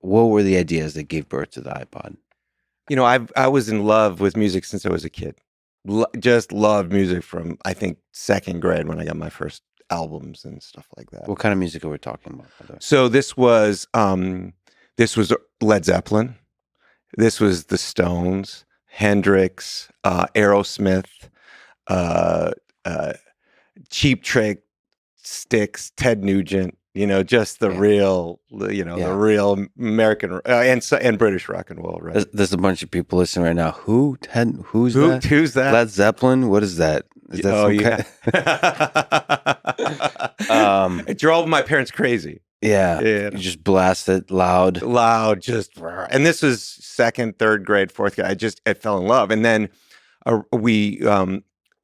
what were the ideas that gave birth to the iPod? I was in love with music since I was a kid. Just loved music from, I think, second grade when I got my first albums and stuff like that. What kind of music are we talking about, by the way? So this was Led Zeppelin. This was the Stones, Hendrix, Aerosmith, uh, Cheap Trick, Styx, Ted Nugent. Just the real, the real American and British rock and roll, right? There's a bunch of people listening right now. Who's that? Who's that? Led Zeppelin? What is that? Is that It drove my parents crazy. Yeah. You just blast it loud. And this was second, third grade, fourth grade. I fell in love. And then we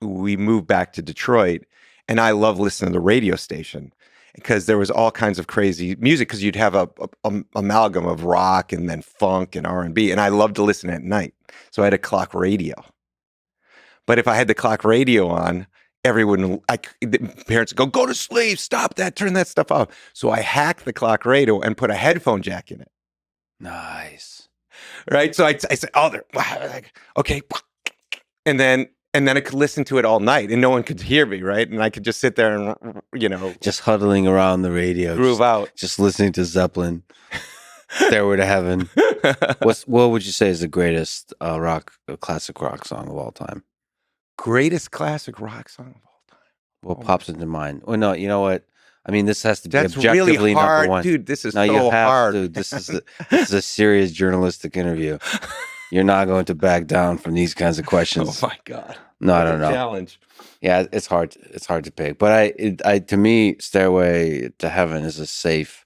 moved back to Detroit, and I love listening to the radio station because there was all kinds of crazy music, because you'd have a amalgam of rock and then funk and R&B, and I loved to listen at night. So I had a clock radio. But if I had the clock radio on, the parents would go to sleep, stop that, turn that stuff off. So I hacked the clock radio and put a headphone jack in it. Nice. Right? So I said, okay. And then I could listen to it all night and no one could hear me, right? And I could just sit there and, just huddling around the radio. Groove out. Just listening to Zeppelin. Stairway to Heaven. What would you say is the greatest classic rock song of all time? Greatest classic rock song of all time. What pops into mind? Well, no, you know what? I mean, this has to be That's objectively really hard, number one. dude. This is no, so you have hard. To. This is a serious journalistic interview. You're not going to back down from these kinds of questions. Oh my God! No, I don't know. Challenge. Yeah, it's hard. It's hard to pick. But to me, Stairway to Heaven is a safe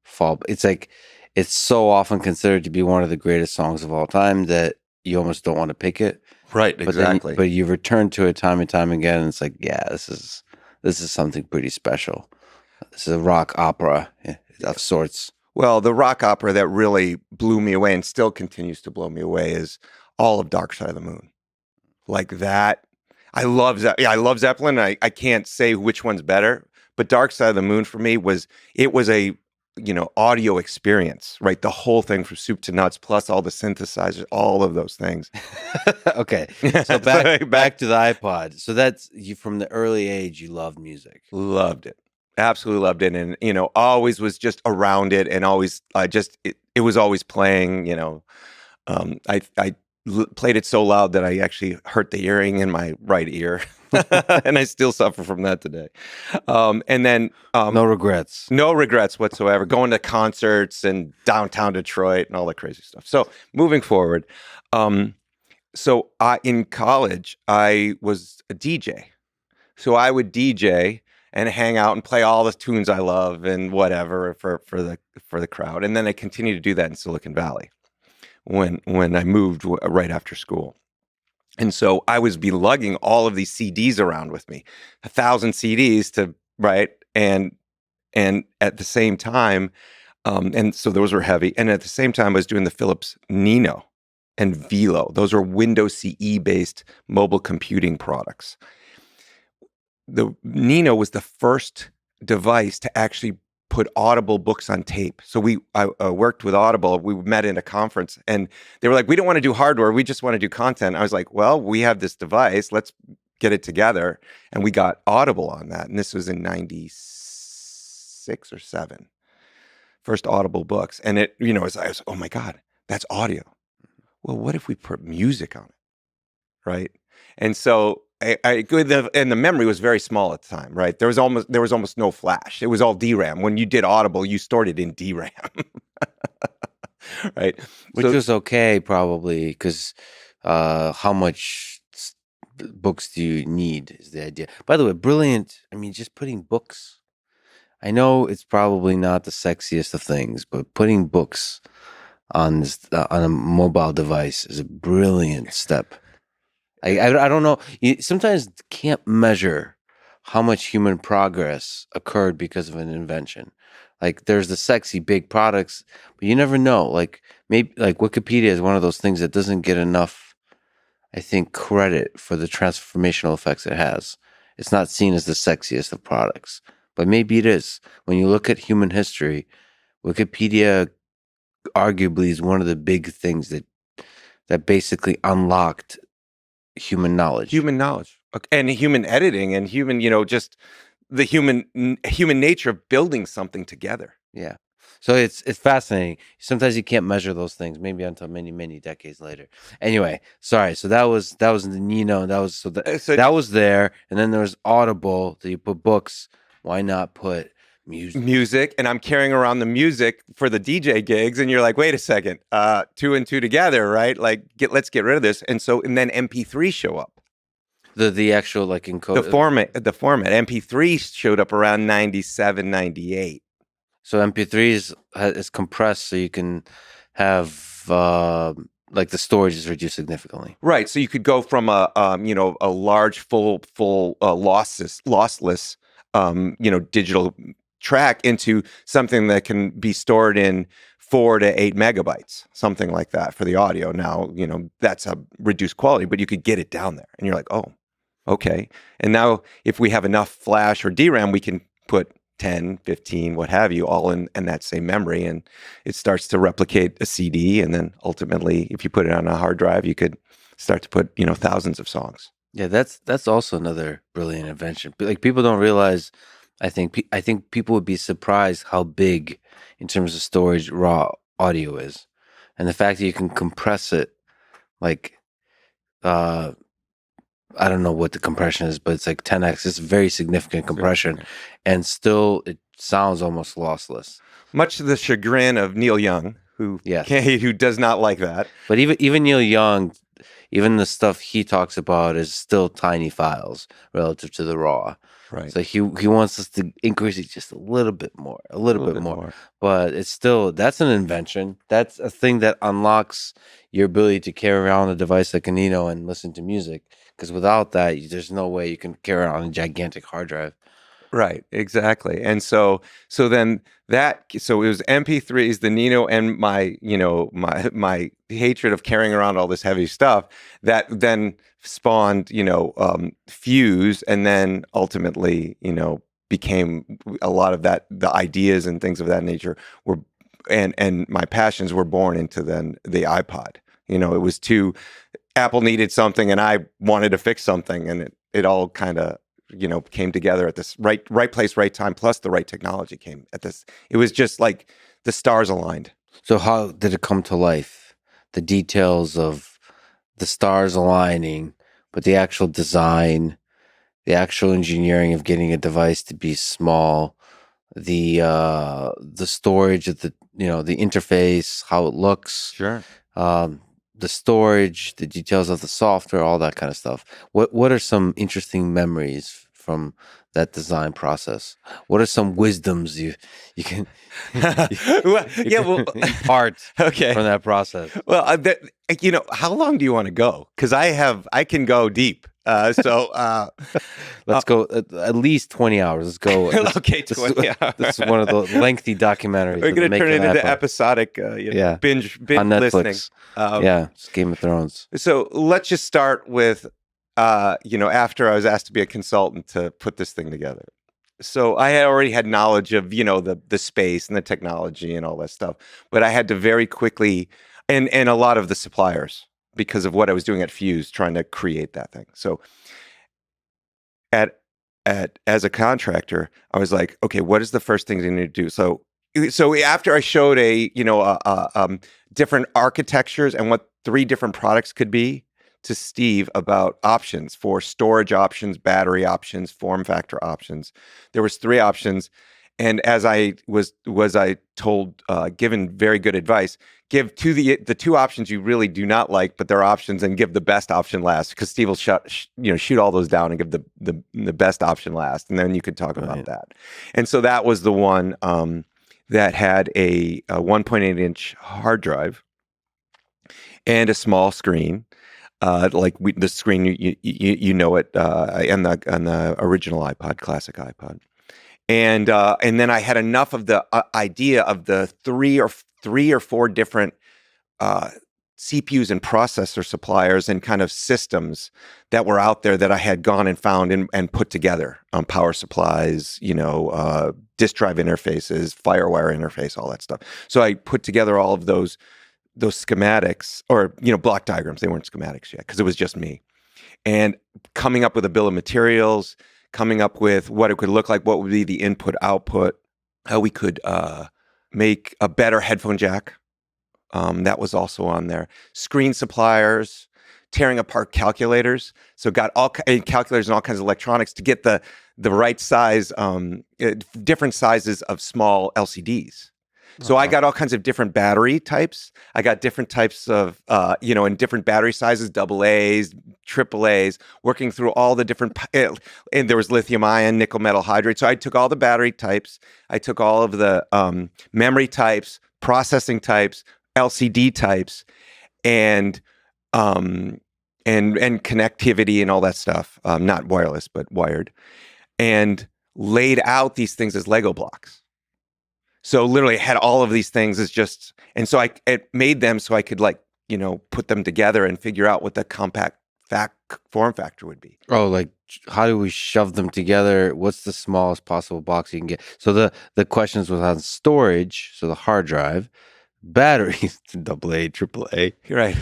fall. It's like it's so often considered to be one of the greatest songs of all time that you almost don't want to pick it. Right. Exactly. But you return to it time and time again, and it's like, yeah, this is something pretty special. This is a rock opera of sorts. Well, the rock opera that really blew me away and still continues to blow me away is all of Dark Side of the Moon. Like that. I love Zeppelin. I can't say which one's better, but Dark Side of the Moon for me was a audio experience, right? The whole thing from soup to nuts, plus all the synthesizers, all of those things. Okay. So back to the iPod. So that's you from the early age, you loved music. Loved it. Absolutely loved it. And, always was just around it, and always, it was always playing, I played it so loud that I actually hurt the earring in my right ear. And I still suffer from that today. And then no regrets whatsoever. Going to concerts and downtown Detroit and all that crazy stuff. So moving forward, in college I was a DJ. So I would DJ and hang out and play all the tunes I love and whatever for the crowd. And then I continued to do that in Silicon Valley when I moved right after school. And so I was lugging all of these CDs around with me, 1,000 CDs and at the same time, and so those were heavy. And at the same time, I was doing the Philips Nino and Velo. Those are Windows CE based mobile computing products. The Nino was the first device to actually put Audible books on tape. So I worked with Audible. We met in a conference, and they were like, "We don't want to do hardware. We just want to do content." I was like, "Well, we have this device. Let's get it together." And we got Audible on that. And this was in 96 or 7. First Audible books. And it, I was, oh my God, that's audio. Well, what if we put music on it? Right. And so and the memory was very small at the time, right? There was almost no flash. It was all DRAM. When you did Audible, you stored it in DRAM, right? Which was okay, probably, because how much books do you need is the idea. By the way, brilliant. I mean, just putting books. I know it's probably not the sexiest of things, but putting books on a mobile device is a brilliant step. I don't know. You sometimes can't measure how much human progress occurred because of an invention. Like there's the sexy big products, but you never know. Like maybe like Wikipedia is one of those things that doesn't get enough, I think, credit for the transformational effects it has. It's not seen as the sexiest of products, but maybe it is. When you look at human history, Wikipedia arguably is one of the big things that basically unlocked human knowledge. Human knowledge and human editing and human, just the human nature of building something together. Yeah. So it's fascinating. Sometimes you can't measure those things, maybe until many, many decades later. Anyway, sorry. So that was the Nino. That was So that was there, and then there was Audible. So you put books. Why not put music? music, and I'm carrying around the music for the DJ gigs, and you're like, wait a second, two and two together, right? Like, let's get rid of this. And then MP3 show up. The actual like The encode. format MP3 showed up around 97, 98. So MP3 is compressed, so you can have like the storage is reduced significantly. Right. So you could go from a large full lossless digital track into something that can be stored in 4 to 8 megabytes, something like that for the audio. Now, that's a reduced quality, but you could get it down there, and you're like, oh, okay. And now if we have enough flash or DRAM, we can put 10, 15, what have you, all in that same memory. And it starts to replicate a CD. And then ultimately, if you put it on a hard drive, you could start to put, thousands of songs. Yeah, that's also another brilliant invention. Like people don't realize. I think people would be surprised how big, in terms of storage, raw audio is, and the fact that you can compress it, like uh, I don't know what the compression is, but it's like 10x. It's very significant compression, and still it sounds almost lossless. Much to the chagrin of Neil Young, Yes, who does not like that. but even Neil Young, even the stuff he talks about is still tiny files relative to the raw. Right. So he wants us to increase it just a little bit more, a little bit more. But it's still, that's an invention. That's a thing that unlocks your ability to carry around a device like a Nino and listen to music. Because without that, there's no way you can carry around a gigantic hard drive. Right, exactly. And so then so it was MP3s, the Nino, and my hatred of carrying around all this heavy stuff that then spawned, Fuse, and then ultimately, became a lot of that, the ideas and things of that nature were, and my passions were born into then the iPod. It was Apple needed something and I wanted to fix something, and it all kind of came together at this right place, right time, plus the right technology came at this. It was just like the stars aligned. So how did it come to life? The details of the stars aligning, but the actual design, the actual engineering of getting a device to be small, the storage of the interface, how it looks, Sure. the storage, the details of the software, all that kind of stuff. What are some interesting memories from that design process? What are some wisdoms you can Well, yeah, well, impart okay. from that process? Well, how long do you want to go? Because I can go deep. Let's go at least 20 hours. Let's go. Okay, 20 hours. This is one of the lengthy documentaries. We're going to turn it into iPod. episodic, Yeah. binge On listening. Netflix. Yeah, it's Game of Thrones. So let's just start with, after I was asked to be a consultant to put this thing together. So I had already had knowledge of, the space and the technology and all that stuff, but I had to very quickly, and a lot of the suppliers, because of what I was doing at Fuse, trying to create that thing. So as a contractor, I was like, okay, what is the first thing I need to do? So after I showed different architectures and what 3 different products could be to Steve about options for storage options, battery options, form factor options, there was 3 options. And as I was I told, given very good advice, give to the 2 options you really do not like, but they're options, and give the best option last, because Steve will shoot all those down and give the best option last, and then you could talk about that. And so that was the one that had a 1.8-inch hard drive and a small screen, the screen you know it, on the original iPod, classic iPod. And then I had enough of the idea of the three or 4 different CPUs and processor suppliers and kind of systems that were out there that I had gone and found and put together. Power supplies, disk drive interfaces, FireWire interface, all that stuff. So I put together all of those schematics, or block diagrams. They weren't schematics yet because it was just me, and coming up with a bill of materials, coming up with what it could look like, what would be the input output, how we could make a better headphone jack. That was also on there. Screen suppliers, tearing apart calculators. So got calculators and all kinds of electronics to get the right size, different sizes of small LCDs. So I got all kinds of different battery types. I got different types of, in different battery sizes, AA's, AAA's, working through all the different, and there was lithium ion, nickel metal hydride. So I took all the battery types. I took all of the memory types, processing types, LCD types, and connectivity and all that stuff. Not wireless, but wired, and laid out these things as Lego blocks. So literally had all of these things as just, and so it made them so I could put them together and figure out what the compact form factor would be. Oh, like how do we shove them together? What's the smallest possible box you can get? So the questions was on storage, so the hard drive, batteries, AA, AAA, Right.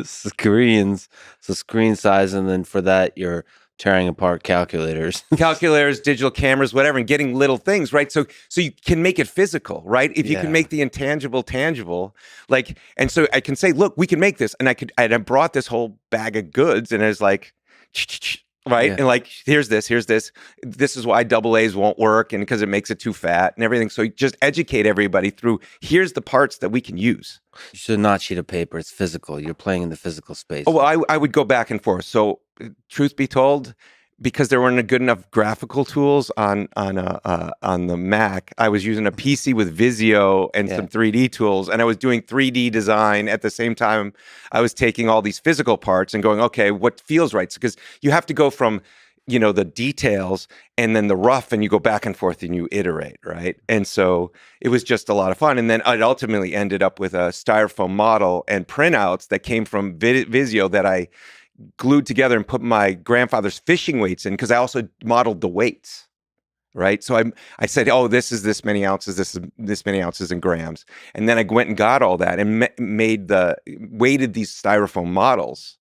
screens, so screen size, and then for that you're tearing apart calculators, digital cameras, whatever, and getting little things, right? So you can make it physical, right? If you can make the intangible tangible, and so I can say, look, we can make this, and I brought this whole bag of goods, and it's like, right, and here's this. This is why AA's won't work, and because it makes it too fat and everything. So just educate everybody through. Here's the parts that we can use. You should not sheet of paper. It's physical. You're playing in the physical space. Oh, well, I would go back and forth. So, truth be told, because there weren't good enough graphical tools on the Mac, I was using a PC with Visio and some 3D tools, and I was doing 3D design at the same time. I was taking all these physical parts and going, okay, what feels right? Because you have to go from the details and then the rough, and you go back and forth and you iterate, right? And so it was just a lot of fun. And then I ultimately ended up with a styrofoam model and printouts that came from Visio that I glued together and put my grandfather's fishing weights in, because I also modeled the weights, right? So I said, oh, this is this many ounces, this is this many ounces in grams. And then I went and got all that and weighted these styrofoam models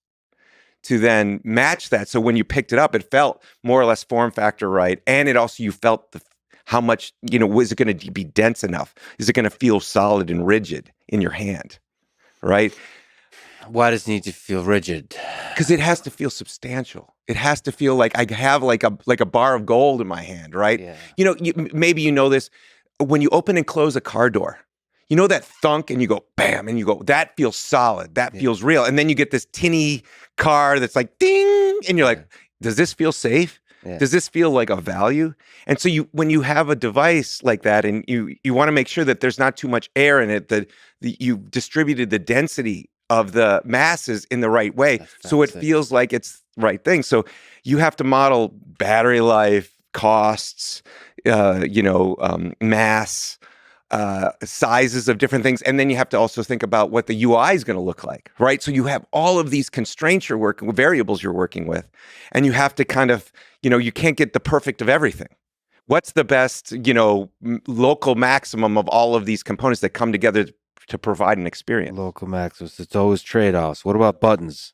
to then match that. So when you picked it up, it felt more or less form factor right. And it also, you felt how much, was it going to be dense enough? Is it going to feel solid and rigid in your hand, right? Why does it need to feel rigid? Because it has to feel substantial. It has to feel like I have like a bar of gold in my hand, right? Yeah. Maybe you know this, when you open and close a car door, that thunk, and you go bam, and you go, that feels solid, that feels real. And then you get this tinny car that's like ding, and you're like, does this feel safe? Yeah. Does this feel like a value? And so when you have a device like that, and you want to make sure that there's not too much air in it, that you distributed the density of the masses in the right way, so it feels like it's the right thing. So you have to model battery life, costs, mass, sizes of different things, and then you have to also think about what the UI is going to look like, right? So you have all of these constraints you're working with, variables you're working with, and you have to kind of, you can't get the perfect of everything. What's the best, local maximum of all of these components that come together to provide an experience? Local maximums. It's always trade-offs. What about buttons?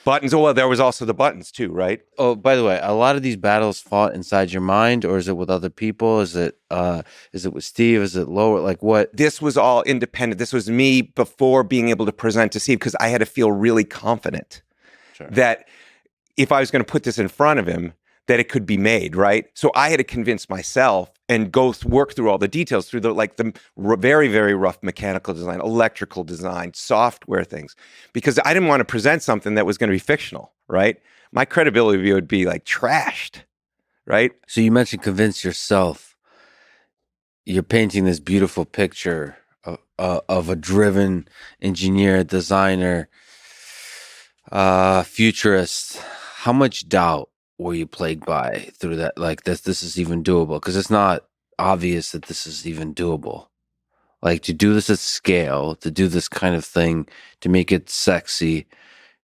Buttons. Oh, well, there was also the buttons too, right? Oh, by the way, a lot of these battles fought inside your mind, or is it with other people? Is it with Steve? Is it lower? Like what? This was all independent. This was me before being able to present to Steve, because I had to feel really confident that if I was going to put this in front of him, that it could be made, right? So I had to convince myself and work through all the details, through the very, very rough mechanical design, electrical design, software things, because I didn't want to present something that was going to be fictional, right? My credibility would be trashed, right? So you mentioned convince yourself. You're painting this beautiful picture of a driven engineer, designer, futurist. How much doubt were you plagued by through that? Like this is even doable? Because it's not obvious that this is even doable. Like to do this at scale, to do this kind of thing, to make it sexy,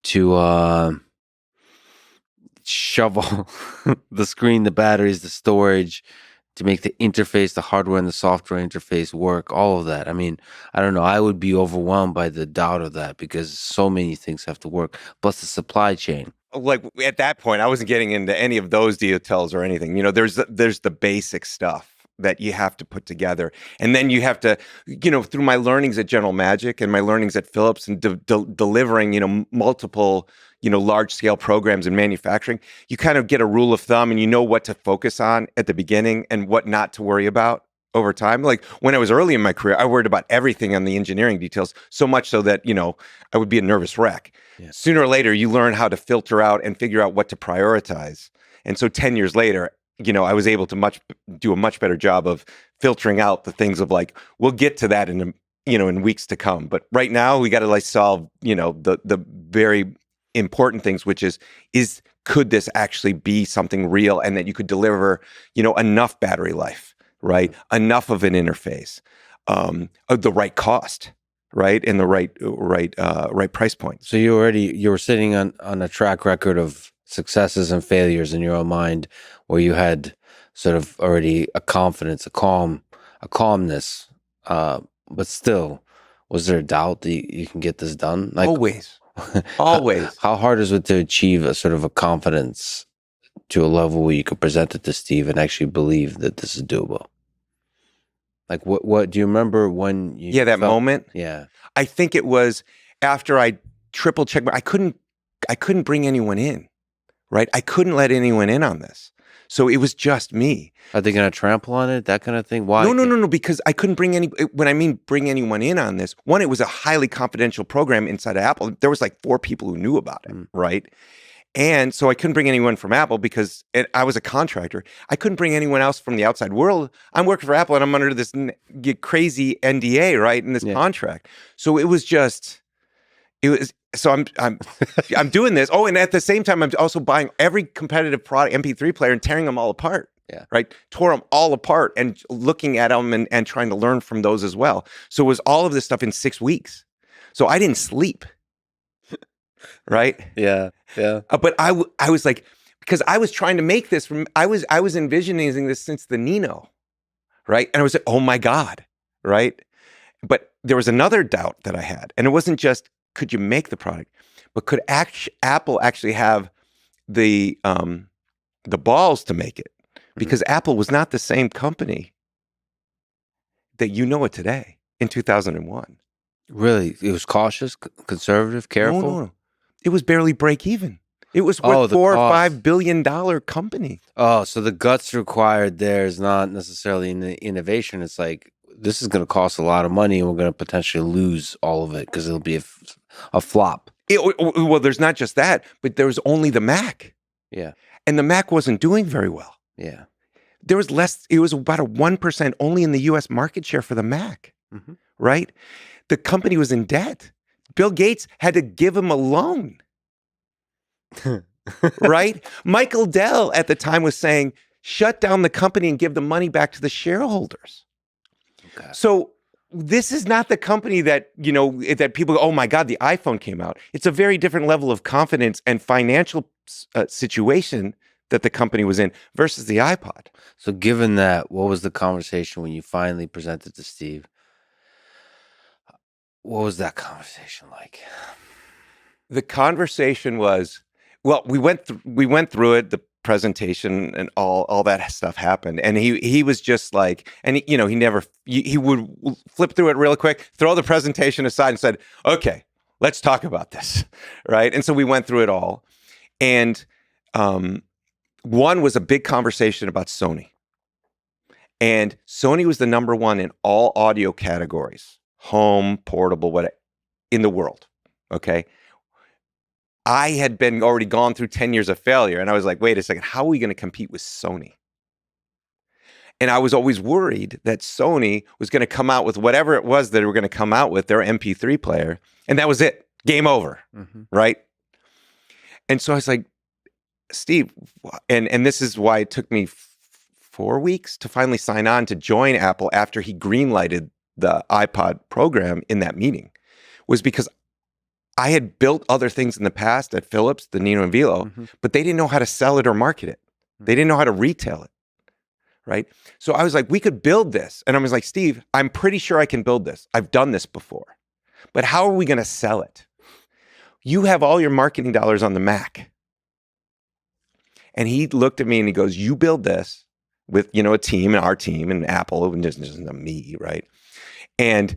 to shovel the screen, the batteries, the storage, to make the interface, the hardware and the software interface work, all of that. I mean, I don't know. I would be overwhelmed by the doubt of that because so many things have to work, plus the supply chain. Like at that point, I wasn't getting into any of those details or anything. There's the basic stuff that you have to put together, and then you have to, through my learnings at General Magic and my learnings at Philips and delivering, multiple, large scale programs in manufacturing, you kind of get a rule of thumb, and you know what to focus on at the beginning and what not to worry about over time. Like when I was early in my career, I worried about everything on the engineering details, so much so that, I would be a nervous wreck. Yeah. Sooner or later, you learn how to filter out and figure out what to prioritize. And so 10 years later, I was able to do a much better job of filtering out the things of like, we'll get to that in weeks to come. But right now we got to like solve, the very important things, which is could this actually be something real and that you could deliver, enough battery life, right? Enough of an interface, of the right cost, right? And the right price point. So you were sitting on a track record of successes and failures in your own mind, where you had sort of already a confidence, a calmness, but still, was there a doubt that you can get this done? Like Always. how hard is it to achieve a sort of a confidence to a level where you could present it to Steve and actually believe that this is doable? Like what do you remember when you that moment? Yeah. I think it was after I triple checked. I couldn't bring anyone in, right? I couldn't let anyone in on this. So it was just me. Are they going to trample on it? That kind of thing? Why? No, because I couldn't when I mean bring anyone in on this, one, it was a highly confidential program inside of Apple. There was like 4 people who knew about it, right? And so I couldn't bring anyone from Apple because I was a contractor. I couldn't bring anyone else from the outside world. I'm working for Apple and I'm under this crazy NDA, right? In this contract. So so I'm doing this. Oh, and at the same time, I'm also buying every competitive product MP3 player and tearing them all apart. Yeah. Right. Tore them all apart and looking at them and trying to learn from those as well. So it was all of this stuff in 6 weeks. So I didn't sleep. Right. Yeah. Yeah. But I was like, because I was trying to make this I was envisioning this since the Nino. Right. And I was like, oh my God. Right. But there was another doubt that I had. And it wasn't just, could you make the product, but could Apple actually have the balls to make it? Because Apple was not the same company that you know it today in 2001. Really? It was cautious, conservative, careful? No. It was barely break even. It was worth $4 or $5 billion company. Oh, so the guts required there is not necessarily in the innovation. It's like, this is going to cost a lot of money and we're going to potentially lose all of it because it'll be a flop. Well, there's not just that, but there was only the Mac. Yeah. And the Mac wasn't doing very well. Yeah. There was less, it was about a 1% only in the US market share for the Mac, right? The company was in debt. Bill Gates had to give him a loan, right? Michael Dell at the time was saying, shut down the company and give the money back to the shareholders. Okay. So this is not the company that, that people go, oh my God, the iPhone came out. It's a very different level of confidence and financial situation that the company was in versus the iPod. So given that, what was the conversation when you finally presented to Steve? What was that conversation like? The conversation was, well, we went through it, the presentation and all that stuff happened. And he was just like, and he would flip through it real quick, throw the presentation aside and said, okay, let's talk about this. Right. And so we went through it all. And, one was a big conversation about Sony. And Sony was the number one in all audio categories, home, portable, whatever, in the world. Okay. I had been already gone through 10 years of failure. And I was like, wait a second, how are we going to compete with Sony? And I was always worried that Sony was going to come out with whatever it was that they were going to come out with, their MP3 player. And that was it. Game over. Right. And so I was like, Steve, and this is why it took me 4 weeks to finally sign on to join Apple after he greenlighted the iPod program in that meeting was because I had built other things in the past at Philips, the Nino and Velo, Mm-hmm. but they didn't know how to sell it or market it. They didn't know how to retail it, right? So I was like, we could build this. And I was like, Steve, I'm pretty sure I can build this. I've done this before. But how are we going to sell it? You have all your marketing dollars on the Mac. And he looked at me and he goes, you build this with, a team and our team and Apple and just me, right? And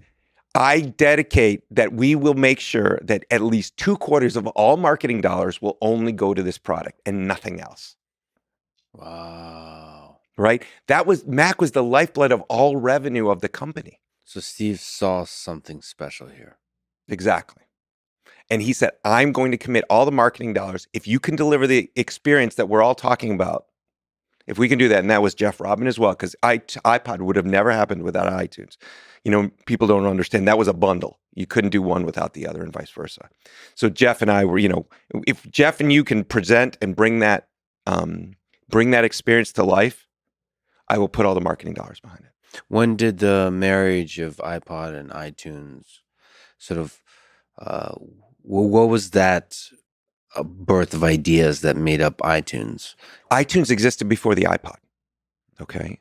I dedicate that we will make sure that at least 2/4 of all marketing dollars will only go to this product and nothing else. Wow. Right? Mac was the lifeblood of all revenue of the company. So Steve saw something special here. Exactly. And he said, I'm going to commit all the marketing dollars. If you can deliver the experience that we're all talking about, if we can do that. And that was Jeff Robin as well, because iPod would have never happened without iTunes. People don't understand that was a bundle. You couldn't do one without the other and vice versa. So Jeff and I were, if Jeff and you can present and bring that experience to life, I will put all the marketing dollars behind it. When did the marriage of iPod and iTunes sort of, what was that birth of ideas that made up iTunes? iTunes existed before the iPod. Okay.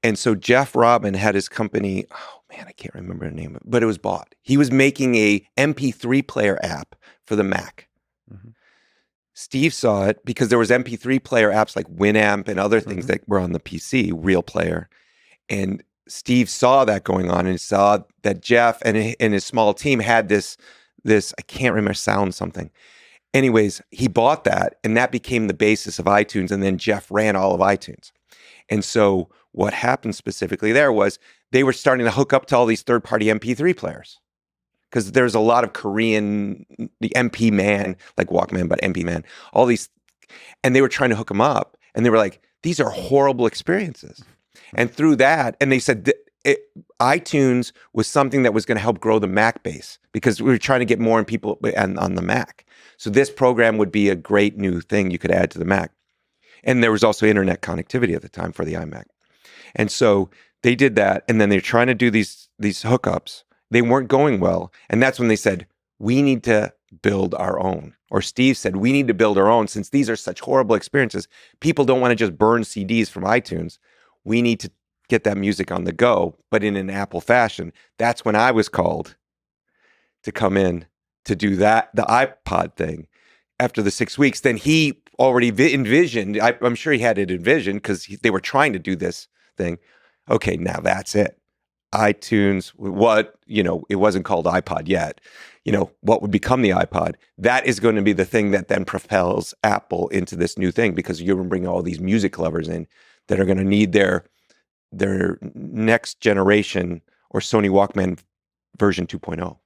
And so Jeff Robin had his company, oh man, I can't remember the name of it, but it was bought. He was making a MP3 player app for the Mac. Mm-hmm. Steve saw it because there was MP3 player apps like Winamp and other things that were on the PC, Real Player. And Steve saw that going on and saw that Jeff and his small team had this, I can't remember, sound something. Anyways, he bought that and that became the basis of iTunes. And then Jeff ran all of iTunes. And so what happened specifically there was they were starting to hook up to all these third-party MP3 players because there's a lot of Korean, the MP Man, like Walkman, but MP Man, all these, and they were trying to hook them up. And they were like, these are horrible experiences. And through that, and they said iTunes was something that was going to help grow the Mac base because we were trying to get more people on the Mac. So this program would be a great new thing you could add to the Mac. And there was also internet connectivity at the time for the iMac. And so they did that. And then they're trying to do these hookups. They weren't going well. And that's when they said, we need to build our own. Or Steve said, we need to build our own since these are such horrible experiences. People don't want to just burn CDs from iTunes. We need to get that music on the go, but in an Apple fashion. That's when I was called to come in to do that, the iPod thing. After the 6 weeks, then he already envisioned, I'm sure he had it envisioned because they were trying to do this thing. Okay, now that's it. iTunes, it wasn't called iPod yet. What would become the iPod? That is going to be the thing that then propels Apple into this new thing because you're going to bring all these music lovers in that are going to need their next generation or Sony Walkman version 2.0.